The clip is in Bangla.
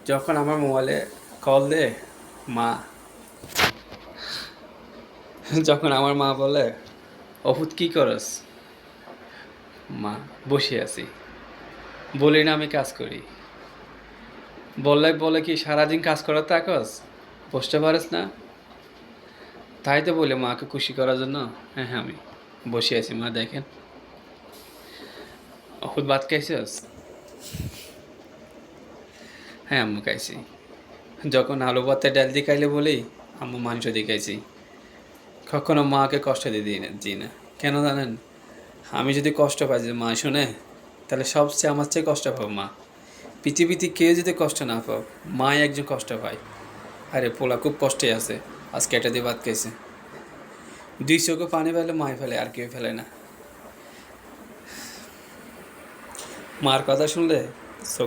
যখন আমার মোবাইলে কল দে মা, যখন আমার মা বলে অভূত কি করস, মা বসে আছি, বলি না আমি কাজ করি, বললে বলে কি সারাদিন কাজ করার তাকস, বসতে পারিস না, তাই তো বলি মাকে খুশি করার জন্য। হ্যাঁ হ্যাঁ আমি বসে আছি মা, দেখেন অভূত ভাত খাইছস, হ্যাঁ আম্মু খাইছি। যখন আলু ভাতে ডাল দিয়ে খাইলে বলি আম্মু মাংস দিয়ে খাইছি। কখনো মাকে কষ্ট দিয়ে দিই না, কেন জানেন? আমি যদি কষ্ট পাই যে মা শুনে, তাহলে সবচেয়ে আমার চেয়ে কষ্ট পাবো মা। পৃথিবীতে কেউ যদি কষ্ট না পাও, মাই একজন কষ্ট পায়। আরে পোলা খুব কষ্টে আছে, আজকে এটা দিয়ে ভাত খাইছে, দুই চোখে পানি ফেলে মাই ফেলে, আর কেউ ফেলে না। মার কথা শুনলে চোখে